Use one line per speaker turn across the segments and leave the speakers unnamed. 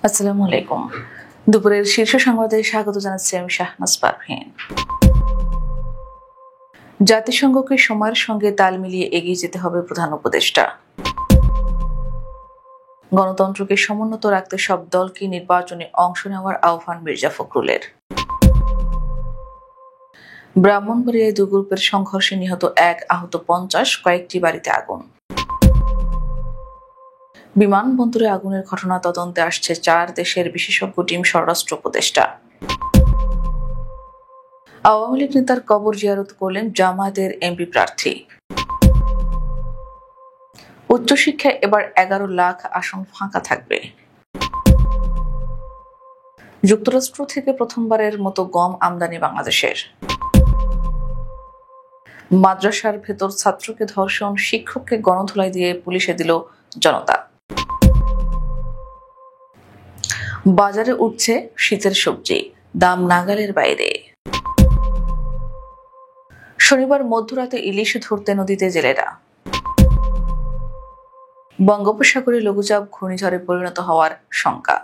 আসসালামু আলাইকুম। দুপুরের শীর্ষ সংবাদে স্বাগত জানাচ্ছি আমি শাহনাজ পারভীন। জাতিসংঘকে সময়ের সঙ্গে তাল মিলিয়ে এগিয়ে যেতে হবে প্রধান উপদেষ্টা। গণতন্ত্রকে সমুন্নত রাখতে সব দলকে নির্বাচনে অংশ নেওয়ার আহ্বান মির্জা ফখরুলের। ব্রাহ্মণবাড়িয়ায় দুই গ্রুপের সংঘর্ষে নিহত 1, আহত 50, কয়েকটি বাড়িতে আগুন। বিমানবন্দরে আগুনের ঘটনা তদন্তে আসছে 4 দেশের বিশেষজ্ঞ টিম, স্বরাষ্ট্র উপদেষ্টা। আওয়ামী লীগ নেতার কবর জিয়ারত করলেন জামায়াতের এমপি প্রার্থী। উচ্চশিক্ষায় এবার 11 লাখ আসন ফাঁকা থাকবে। যুক্তরাষ্ট্র থেকে প্রথমবারের মতো গম আমদানি বাংলাদেশের। মাদ্রাসার ভেতর ছাত্রকে ধর্ষণ, শিক্ষককে গণধোলাই দিয়ে পুলিশে দিল জনতা। বাজারে উঠছে শীতের সবজি, দাম নাগালের বাইরে। শনিবার মধ্যরাতে ইলিশ ধরতে নদীতে জেলেরা। বঙ্গোপসাগরে লঘুচাপ ঘূর্ণিঝড়ে পরিণত হওয়ার শঙ্কা।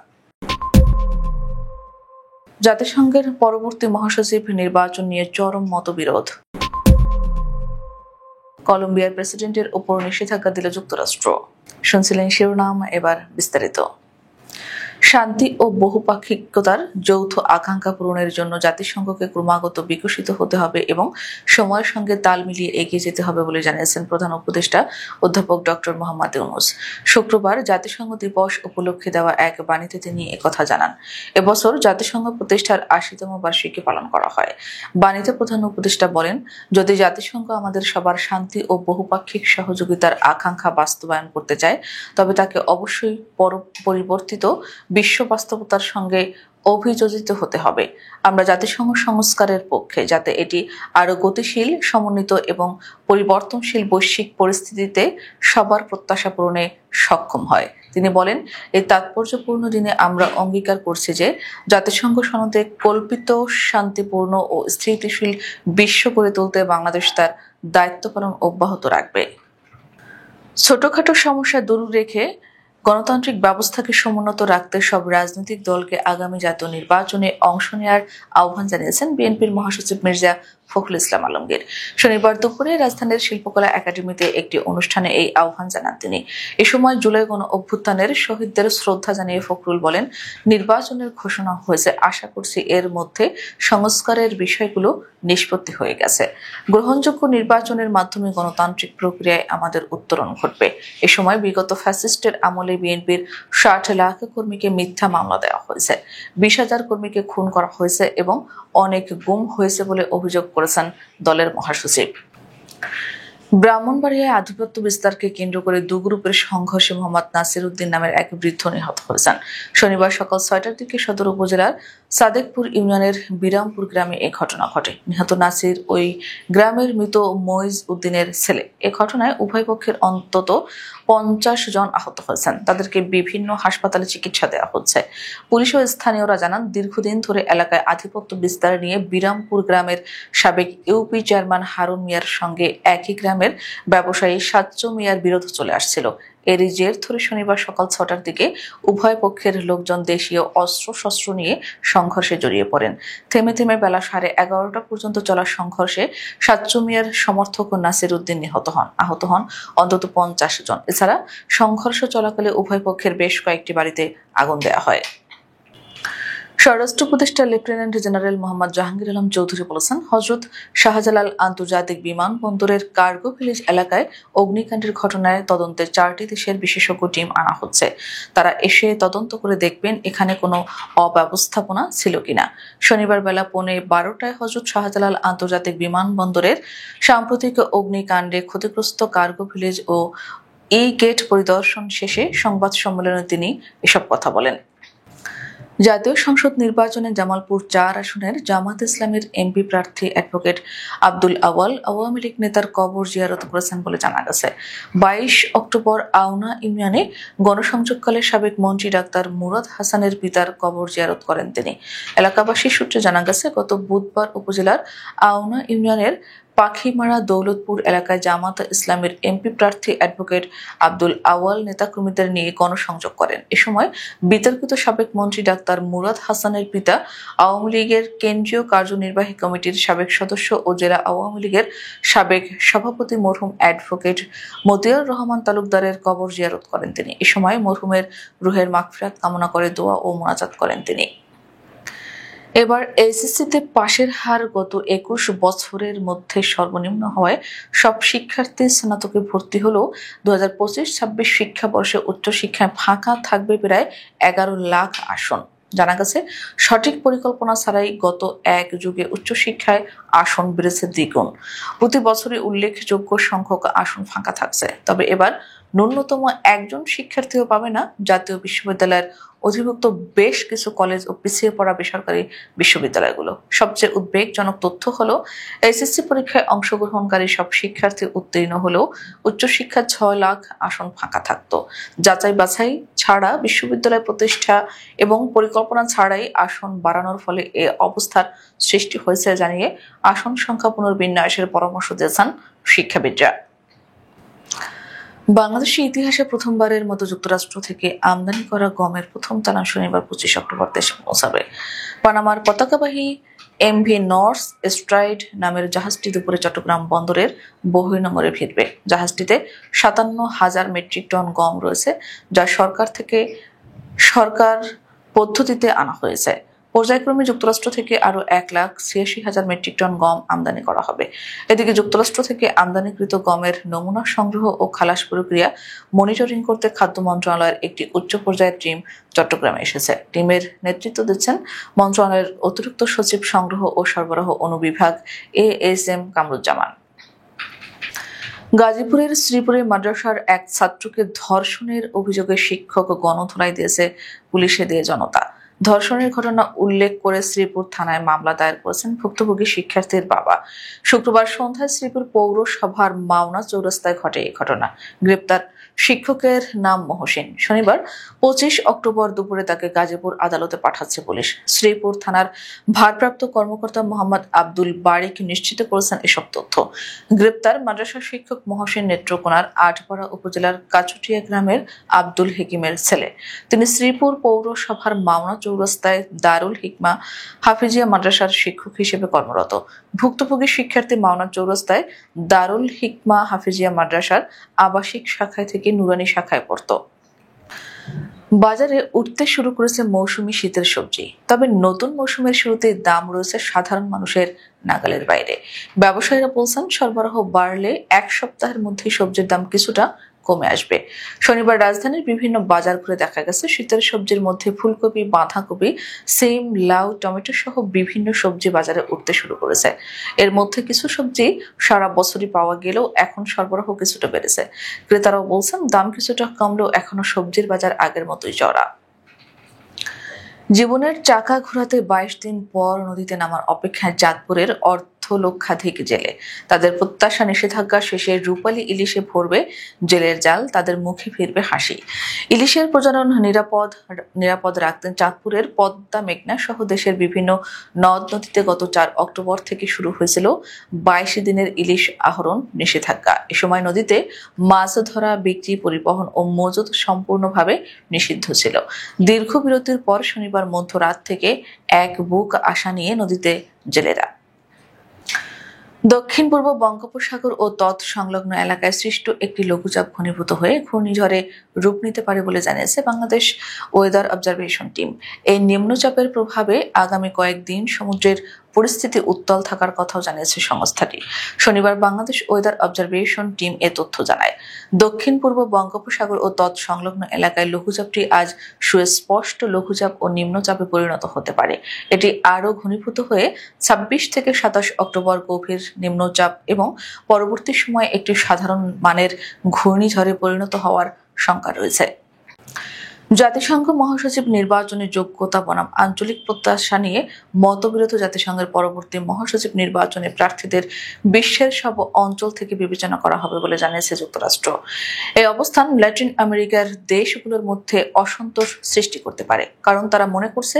জাতিসংঘের পরবর্তী মহাসচিব নির্বাচন নিয়ে চরম মতবিরোধ। কলম্বিয়ার প্রেসিডেন্টের উপর নিষেধাজ্ঞা দিল যুক্তরাষ্ট্র। শুনছিলেন শিরোনাম, এবার বিস্তারিত। শান্তি ও বহুপাক্ষিকতার যৌথ আকাঙ্ক্ষা পূরণের জন্য জাতিসংঘকে ক্রমাগত বিকশিত হতে হবে এবং সময়ের সঙ্গে তাল মিলিয়ে এগিয়ে যেতে হবে বলে জানিয়েছেন প্রধান উপদেষ্টা অধ্যাপক ডক্টর মোহাম্মদ ইউনূস। শুক্রবার জাতিসংঘ দিবস উপলক্ষে দেওয়া এক বাণীতে তিনি একথা জানান। এবছর জাতিসংঘ প্রতিষ্ঠার 80তম বার্ষিকী পালন করা হয়। বাণীতে প্রধান উপদেষ্টা বলেন, যদি জাতিসংঘ আমাদের সবার শান্তি ও বহুপাক্ষিক সহযোগিতার আকাঙ্ক্ষা বাস্তবায়ন করতে চায়, তবে তাকে অবশ্যই পরিবর্তিত বিশ্ব বাস্তবতার সঙ্গে অভিযোজিত হতে হবে। আমরা জাতিসংঘ সংস্কারের পক্ষে, যাতে এটি আরও গতিশীল, সমন্বিত এবং পরিবর্তনশীল বৈশ্বিক পরিস্থিতিতে সবার প্রত্যাশা পূরণে সক্ষম হয়। তিনি বলেন, এই তাৎপর্যপূর্ণ দিনে আমরা অঙ্গীকার করছি যে জাতিসংঘ সনদে কল্পিত শান্তিপূর্ণ ও স্থিতিশীল বিশ্ব গড়ে তুলতে বাংলাদেশ তার দায়িত্ব পালন অব্যাহত রাখবে। ছোটখাটো সমস্যা দূর রেখে গণতান্ত্রিক ব্যবস্থাকে সমুন্নত রাখতে সব রাজনৈতিক দলকে আগামী জাতীয় নির্বাচনে অংশ নেওয়ার আহ্বান জানিয়েছেন বিএনপির মহাসচিব মির্জা ফখরুল ইসলাম আলমগীর। শনিবার দুপুরে রাজধানীর শিল্পকলা একাডেমিতে একটি অনুষ্ঠানে এই আহ্বান জানান তিনি। এ সময় জুলাই গণ অভ্যুত্থানের শহীদদের শ্রদ্ধা জানিয়ে ফখরুল বলেন, নির্বাচনের ঘোষণা হয়েছে, আশা করছি এর মধ্যে সংস্কারের বিষয়গুলো নিষ্পত্তি হয়ে গেছে। গ্রহণযোগ্য নির্বাচনের মাধ্যমে গণতান্ত্রিক প্রক্রিয়ায় আমাদের উত্তরণ ঘটবে। এ সময় বিগত ফ্যাসিস্টের আমলে বিএনপির 60 লাখ কর্মীকে মিথ্যা মামলা দেওয়া হয়েছে, 20,000 কর্মীকে খুন করা হয়েছে এবং অনেক গুম হয়েছে বলে অভিযোগ করেছেন দলের মহাসচিব। ব্রাহ্মণবাড়িয়ায় আধিপত্য বিস্তারকে কেন্দ্র করে দুই গ্রুপের সংঘর্ষে মোহাম্মদ নাসির উদ্দিন নামের এক বৃদ্ধ নিহত হয়েছেন। শনিবার সকাল 6টার দিকে সদর উপজেলার সাদেকপুর ইউনিয়নের বিরামপুর গ্রামে এ ঘটনা ঘটে। নিহত নাসির ওই গ্রামের মৃত মইজ উদ্দিনের ছেলে। এ ঘটনায় উভয় পক্ষের অন্তত 50 জন আহত হয়েছেন। তাদেরকে বিভিন্ন হাসপাতালে চিকিৎসা দেওয়া হচ্ছে। পুলিশ ও স্থানীয়রা জানান, দীর্ঘদিন ধরে এলাকায় আধিপত্য বিস্তার নিয়ে বিরামপুর গ্রামের সাবেক ইউপি চেয়ারম্যান হারুন মিয়ার সঙ্গে একই গ্রামের ব্যবসায়ী সাজ্জু মিয়ার বিরোধ চলে আসছিল। এরই জের ধরে শনিবার সকাল 6টার দিকে উভয় পক্ষের লোকজন দেশীয় অস্ত্রশস্ত্র নিয়ে সংঘর্ষে জড়িয়ে পড়েন। থেমে থেমে বেলা 11:30 পর্যন্ত চলা সংঘর্ষে সাজ্জু মিয়ার সমর্থক নাসির উদ্দিন নিহত হন। আহত হন অন্তত 50 জন। এছাড়া সংঘর্ষ চলাকালে উভয় পক্ষের বেশ কয়েকটি বাড়িতে আগুন দেওয়া হয়। স্বরাষ্ট্র উপদেষ্টা লেফটেন্যান্ট জেনারেল মোহাম্মদ জাহাঙ্গীর আলম চৌধুরী বলেছেন, হযরত শাহজালাল আন্তর্জাতিক বিমানবন্দরের কার্গো ভিলেজ এলাকায় অগ্নিকাণ্ডের ঘটনায় তদন্তে 4টি দেশের বিশেষজ্ঞ টিম আনা হচ্ছে। তারা এসে তদন্ত করে দেখবেন এখানে কোনো অব্যবস্থাপনা ছিল কিনা। শনিবার বেলা 12:15টায় হযরত শাহজালাল আন্তর্জাতিক বিমানবন্দরের সাম্প্রতিক অগ্নিকাণ্ডে ক্ষতিগ্রস্ত কার্গো ভিলেজ ও গেট পরিদর্শন শেষে সংবাদ সম্মেলনে তিনি এসব কথা বলেন। জাতীয় সংসদ নির্বাচনে জামালপুর 4 আসনের জামাত ইসলামের এমপি প্রার্থী অ্যাডভোকেট আব্দুল আওয়াল আওয়ামী লীগ নেতার কবর জিয়ারত করেছেন বলে জানা গেছে। 22 অক্টোবর আওনা ইউনিয়নে গণসংযোগকালে সাবেক মন্ত্রী ডাক্তার মুরাদ হাসানের পিতার কবর জিয়ারত করেন তিনি। এলাকাবাসী সূত্রে জানা গেছে, গত বুধবার উপজেলার আওনা ইউনিয়নের পাখিমারা দৌলতপুর এলাকায় জামাত ইসলামের এমপি প্রার্থী অ্যাডভোকেট আব্দুল আওয়াল নেতাকর্মীদের নিয়ে গণসংযোগ করেন। এ সময় বিতর্কিত সাবেক মন্ত্রী ডাক্তার মুরাদ হাসানের পিতা, আওয়ামী লীগের কেন্দ্রীয় কার্যনির্বাহী কমিটির সাবেক সদস্য ও জেলা আওয়ামী লীগের সাবেক সভাপতি মরহুম অ্যাডভোকেট মতিয়ার রহমান তালুকদারের কবর জিয়ারত করেন তিনি। এ সময় মরহুমের রুহের মাগফিরাত কামনা করে দোয়া ও মোনাজাত করেন তিনি। এবার এইচএসসিতে পাশের হার গত ২১ বছরের মধ্যে সর্বনিম্ন হওয়ায় সব শিক্ষার্থী স্নাতকে ভর্তি হলেও ২০২৫-২৬ শিক্ষাবর্ষে উচ্চশিক্ষায় ফাঁকা থাকবে প্রায় ১১ লাখ আসন। জানা গেছে, সঠিক পরিকল্পনা ছাড়াই গত এক যুগে উচ্চশিক্ষায় আসন বেড়েছে দ্বিগুণ। প্রতি বছরই উল্লেখযোগ্য সংখ্যক আসন ফাঁকা থাকছে। তবে এবার ন্যূনতম একজন শিক্ষার্থীও পাবে না জাতীয় বিশ্ববিদ্যালয়ের অধিভুক্ত বেশ কিছু কলেজ ও পিছিয়ে পড়া বেসরকারি বিশ্ববিদ্যালয়গুলো। সবচেয়ে উদ্বেগজনক তথ্য হলো, এইচএসসি পরীক্ষায় অংশগ্রহণকারী সব শিক্ষার্থী উত্তীর্ণ হলেও উচ্চশিক্ষার ৬ লাখ আসন ফাঁকা থাকতো। যাচাই বাছাই ছাড়া বিশ্ববিদ্যালয় প্রতিষ্ঠা এবং পরিকল্পনা ছাড়াই আসন বাড়ানোর ফলে এ অবস্থার সৃষ্টি হয়েছে জানিয়ে আসন সংখ্যা পুনর্বিন্যাসের পরামর্শ দিয়েছেন শিক্ষাবিদরা। বাংলাদেশের ইতিহাসে প্রথমবারের মতো যুক্তরাষ্ট্র থেকে আমদানি করা গমের প্রথম চালান শনিবার ২৫ অক্টোবর দেশে পৌঁছাবে। পানামার পতাকাবাহী এমভি নর্থ স্ট্রাইড নামের জাহাজটি দুপুরে চট্টগ্রাম বন্দরের বহির্নোঙরে ভিড়বে। জাহাজটিতে ৫৭,০০০ মেট্রিক টন গম রয়েছে, যা সরকার পদ্ধতিতে আনা হয়েছে। পর্যায়ক্রমে যুক্তরাষ্ট্র থেকে আরও ১,৮৬,০০০ মেট্রিক টন গম আমদানি করা হবে। এদিকে যুক্তরাষ্ট্র থেকে আমদানিকৃত গমের নমুনা সংগ্রহ ও খালাস প্রক্রিয়া মনিটরিং করতে খাদ্য মন্ত্রণালয়ের একটি উচ্চ পর্যায়ের টিম চট্টগ্রামে এসেছে। টিমের নেতৃত্ব দিচ্ছেন মন্ত্রণালয়ের অতিরিক্ত সচিব সংগ্রহ ও সরবরাহ অনুবিভাগ ASM কামরুজ্জামান। গাজীপুরের শ্রীপুরে মাদ্রাসার এক ছাত্রকে ধর্ষণের অভিযোগে শিক্ষক গণধোলাই দিয়েছে পুলিশে দিয়ে জনতা। ধর্ষণের ঘটনা উল্লেখ করে শ্রীপুর থানায় মামলা দায়ের করেছেন ভুক্তভোগী শিক্ষার্থীর বাবা। শুক্রবার সন্ধ্যায় শ্রীপুর পৌরসভার মাওনা চৌরাস্তায় ঘটে এই ঘটনা। গ্রেপ্তার শিক্ষকের নাম মহসিন। শনিবার ২৫ অক্টোবর দুপুরে তাকে গাজীপুর আদালতে পাঠাচ্ছে পুলিশ। শ্রীপুর থানার ভারপ্রাপ্ত কর্মকর্তা মোহাম্মদ আব্দুল বারিক নিশ্চিত করেছেন এসব তথ্য। গ্রেপ্তার মাদ্রাসা শিক্ষক মহসিন নেত্রকোনার আটপাড়া উপজেলার কাচুটিয়া গ্রামের আব্দুল হেকিমের ছেলে। তিনি শ্রীপুর পৌরসভার মাওনা চৌরাস্তায় দারুল হিকমা হাফিজিয়া মাদ্রাসার শিক্ষক হিসেবে কর্মরত। ভুক্তভোগী শিক্ষার্থী মাওনা চৌরাস্তায় দারুল হিকমা হাফিজিয়া মাদ্রাসার আবাসিক শাখায় থেকে নুরানি শাখায় পড়ত। বাজারে উঠতে শুরু করেছে মৌসুমী শীতের সবজি। তবে নতুন মৌসুমের শুরুতে দাম রয়েছে সাধারণ মানুষের নাগালের বাইরে। ব্যবসায়ীরা বলছেন, সরবরাহ বাড়লে এক সপ্তাহের মধ্যে সবজির দাম কিছুটা কমে আসবে। শনিবার রাজধানীর বিভিন্ন বাজার ঘুরে দেখা গেছে, শীতের সবজির মধ্যে ফুলকপি, বাঁধাকপি, সিম, লাউ, টমেটো সহ বিভিন্ন সবজি বাজারে উঠতে শুরু করেছে। এর মধ্যে কিছু সবজি সারা বছরই পাওয়া গেলেও এখন সরবরাহ কিছুটা বেড়েছে। ক্রেতারাও বলছেন, দাম কিছুটা কমলেও এখনো সবজির বাজার আগের মতোই চড়া। জীবনের চাকা ঘোরাতে ২২ দিন পর নদীতে নামার অপেক্ষায় চাঁদপুরের লক্ষাধিক জেলে। তাদের প্রত্যাশা, নিষেধাজ্ঞা শেষে রূপালী ইলিশে ভরবে জেলের জাল, তাদের মুখে ফিরবে হাসি। ইলিশের প্রজনন নিরাপদ রাখতে চাঁদপুরের পদ্মা, মেঘনা সহ দেশের বিভিন্ন নদ নদীতে গত ৪ অক্টোবর থেকে শুরু হয়েছিল ২২ দিনের ইলিশ আহরণ নিষেধাজ্ঞা। এ সময় নদীতে মাছ ধরা, বিক্রি, পরিবহন ও মজুত সম্পূর্ণভাবে নিষিদ্ধ ছিল। দীর্ঘ বিরতির পর শনিবার মধ্যরাত থেকে এক বুক আশা নিয়ে নদীতে জেলেরা। দক্ষিণ পূর্ব বঙ্গোপসাগর ও তৎসংলগ্ন এলাকায় সৃষ্ট একটি লঘুচাপ ঘনীভূত হয়ে ঘূর্ণিঝড়ে রূপ নিতে পারে বলে জানিয়েছে বাংলাদেশ ওয়েদার অবজারভেশন টিম। এই নিম্নচাপের প্রভাবে আগামী কয়েকদিন সমুদ্রের পরিস্থিতি উত্তাল থাকার কথাও জানিয়েছে সংস্থাটি। শনিবার বাংলাদেশ ওয়েদার অবজারভেশন টিম এ তথ্য জানায়। দক্ষিণ পূর্ব বঙ্গোপসাগর ও তৎসংলগ্ন এলাকায় লঘুচাপটি আজ সুস্পষ্ট লঘুচাপ ও নিম্নচাপে পরিণত হতে পারে। এটি আরও ঘনীভূত হয়ে ২৬ থেকে ২৭ অক্টোবর গভীর নিম্নচাপ এবং পরবর্তী সময়ে একটি সাধারণ মানের ঘূর্ণিঝড়ে পরিণত হওয়ার শঙ্কা রয়েছে। জাতিসংঘ মহাসচিব নির্বাচনের যোগ্যতা বনাম আঞ্চলিক প্রত্যাশা নিয়ে মতবিরোধ। জাতিসংঘের পরবর্তী মহাসচিব নির্বাচনে প্রার্থীদের বিশ্বের সব অঞ্চল থেকে বিবেচনা করা হবে বলে জানিয়েছে যুক্তরাষ্ট্র। এই অবস্থান ল্যাটিন আমেরিকার দেশগুলোর মধ্যে অসন্তোষ সৃষ্টি করতে পারে, কারণ তারা মনে করছে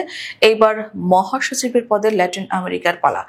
এইবার মহাসচিবের পদে ল্যাটিন আমেরিকার পালা।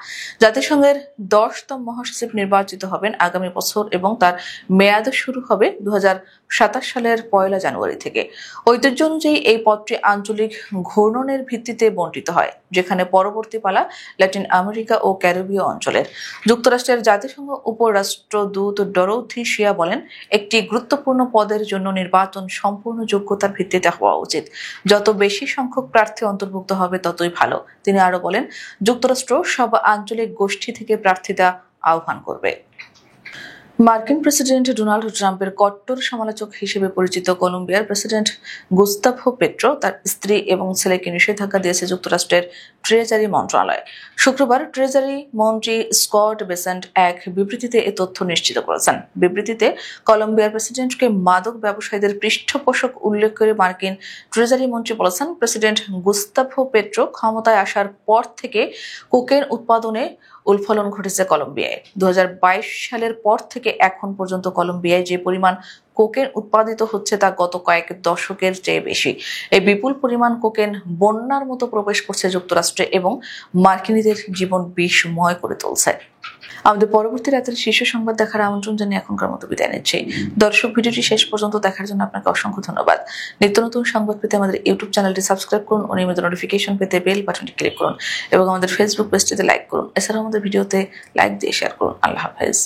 জাতিসংঘের 10তম মহাসচিব নির্বাচিত হবেন আগামী বছর এবং তার মেয়াদ শুরু হবে 2027 সালের 1 জানুয়ারি থেকে। ঐতিহ্য অনুযায়ী এই পদটি আঞ্চলিক ঘূর্ণনের ভিত্তিতে বণ্টিত হয়, যেখানে পরবর্তী পালা ল্যাটিন আমেরিকা ও ক্যারিবীয় অঞ্চলের। যুক্তরাষ্ট্রের জাতিসংঘ উপরাষ্ট্রদূত ডরোথি শিয়া বলেন, একটি গুরুত্বপূর্ণ পদের জন্য নির্বাচন সম্পূর্ণ যোগ্যতার ভিত্তিতে হওয়া উচিত। যত বেশি সংখ্যক প্রার্থী অন্তর্ভুক্ত হবে ততই ভালো। তিনি আরো বলেন, যুক্তরাষ্ট্র সব আঞ্চলিক গোষ্ঠী থেকে প্রার্থিতা আহ্বান করবে। মার্কিন প্রেসিডেন্ট ডোনাল্ড ট্রাম্পের কট্টর সমালোচক হিসেবে পরিচিত কলম্বিয়ার প্রেসিডেন্ট গুস্তাভো পেট্রো তার স্ত্রী এবং ছেলেকে নিষেধাজ্ঞা দিয়েছে যুক্তরাষ্ট্রের ট্রেজারি মন্ত্রণালয়। শুক্রবার ট্রেজারি মন্ত্রী স্কট বেসেন্ট এক বিবৃতিতে এ তথ্য নিশ্চিত করেছেন। বিবৃতিতে কলম্বিয়ার প্রেসিডেন্টকে মাদক ব্যবসায়ীদের পৃষ্ঠপোষক উল্লেখ করে মার্কিন ট্রেজারি মন্ত্রী বলেছেন, প্রেসিডেন্ট গুস্তাভো পেট্রো ক্ষমতায় আসার পর থেকে কোকেন উৎপাদনে উৎফলন ঘটেছে কলম্বিয়ায়। 2022 সালের পর থেকে এখন পর্যন্ত কলম্বিয়ায় যে পরিমাণ কোকেন উৎপাদিত হচ্ছে তা গত কয়েক দশকের চেয়ে বেশি। এই বিপুল পরিমাণ কোকেন বন্যার মতো প্রবেশ করছে যুক্তরাষ্ট্রে এবং মার্কিনীদের জীবন বিষময় করে তুলছে। আমাদের পরবর্তী রাতের শীর্ষ সংবাদ দেখার আমন্ত্রণ জানিয়ে এখনকার মতো বিদায় নিচ্ছি। দর্শক, ভিডিওটি শেষ পর্যন্ত দেখার জন্য আপনাকে অসংখ্য ধন্যবাদ। নিত্য নতুন সংবাদ পেতে আমাদের ইউটিউব চ্যানেলটি সাবস্ক্রাইব করুন ও নিয়মিত নোটিফিকেশন পেতে বেল বাটনটি ক্লিক করুন এবং আমাদের ফেসবুক পেজটিতে লাইক করুন। এছাড়াও আমাদের ভিডিওতে লাইক দিয়ে শেয়ার করুন। আল্লাহ হাফেজ।